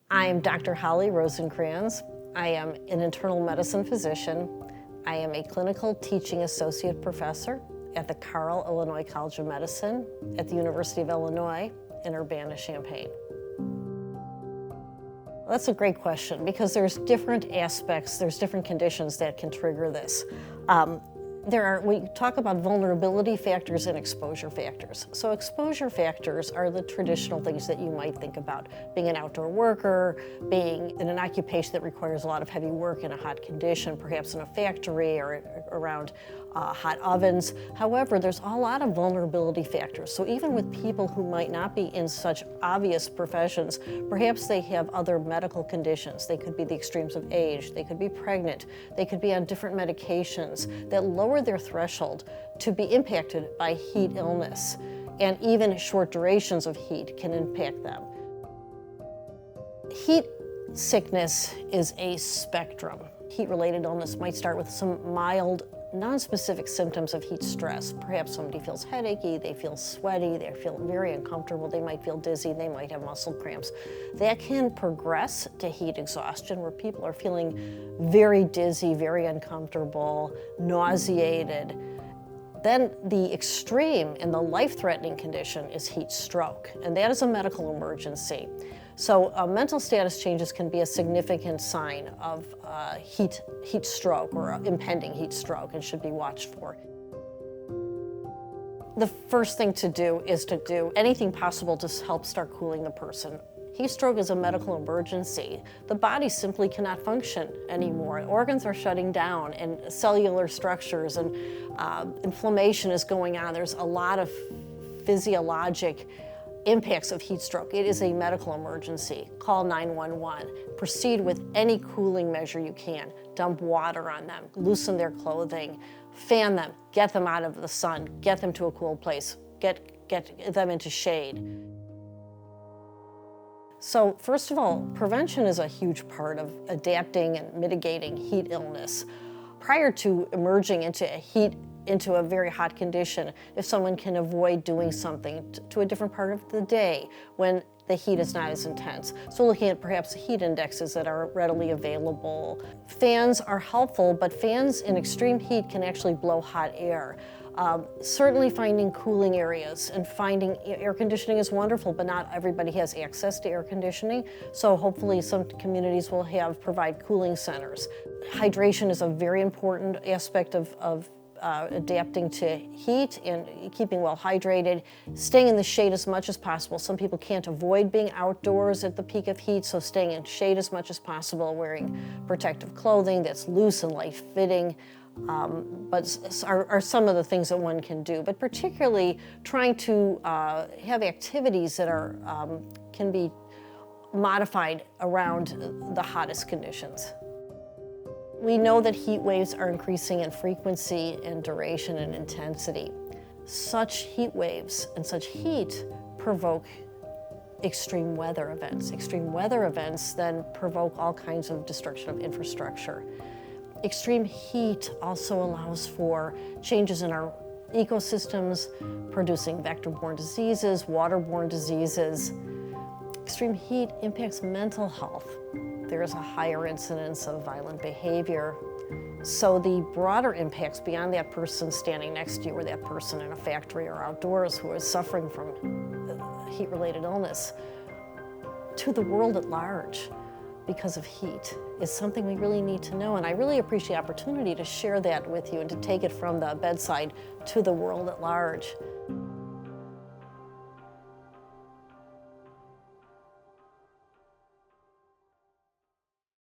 I'm Dr. Holly Rosencranz. I am an internal medicine physician. I am a clinical teaching associate professor at the Carle, Illinois College of Medicine at the University of Illinois in Urbana-Champaign. Well, that's a great question because there's different aspects, there's different conditions that can trigger this. We talk about vulnerability factors and exposure factors. So exposure factors are the traditional things that you might think about. Being an outdoor worker, being in an occupation that requires a lot of heavy work in a hot condition, perhaps in a factory or around hot ovens. However, there's a lot of vulnerability factors. So even with people who might not be in such obvious professions, perhaps they have other medical conditions. They could be the extremes of age, they could be pregnant, they could be on different medications that lower their threshold to be impacted by heat illness. And even short durations of heat can impact them. Heat sickness is a spectrum. Heat-related illness might start with some mild, non-specific symptoms of heat stress. Perhaps somebody feels headachy, they feel sweaty, they feel very uncomfortable, they might feel dizzy, they might have muscle cramps. That can progress to heat exhaustion where people are feeling very dizzy, very uncomfortable, nauseated. Then the extreme and the life-threatening condition is heat stroke, and that is a medical emergency. So mental status changes can be a significant sign of heat stroke or impending heat stroke and should be watched for. The first thing to do is to do anything possible to help start cooling the person. Heat stroke is a medical emergency. The body simply cannot function anymore. Organs are shutting down and cellular structures and inflammation is going on. There's a lot of physiologic impacts of heat stroke. It is a medical emergency. Call 911. Proceed with any cooling measure you can. Dump water on them, loosen their clothing, fan them, get them out of the sun, get them to a cool place, get them into shade. So first of all, prevention is a huge part of adapting and mitigating heat illness. Prior to emerging into a very hot condition, if someone can avoid doing something to a different part of the day when the heat is not as intense. So looking at perhaps heat indexes that are readily available. Fans are helpful, but fans in extreme heat can actually blow hot air. Certainly finding cooling areas and finding air conditioning is wonderful, but not everybody has access to air conditioning. So hopefully some communities will provide cooling centers. Hydration is a very important aspect of adapting to heat and keeping well hydrated, staying in the shade as much as possible. Some people can't avoid being outdoors at the peak of heat, so staying in shade as much as possible, wearing protective clothing that's loose and light-fitting, are some of the things that one can do. But particularly trying to have activities that can be modified around the hottest conditions. We know that heat waves are increasing in frequency and duration and intensity. Such heat waves and such heat provoke extreme weather events. Extreme weather events then provoke all kinds of destruction of infrastructure. Extreme heat also allows for changes in our ecosystems, producing vector-borne diseases, waterborne diseases. Extreme heat impacts mental health. There is a higher incidence of violent behavior. So the broader impacts beyond that person standing next to you or that person in a factory or outdoors who is suffering from heat-related illness to the world at large because of heat is something we really need to know. And I really appreciate the opportunity to share that with you and to take it from the bedside to the world at large.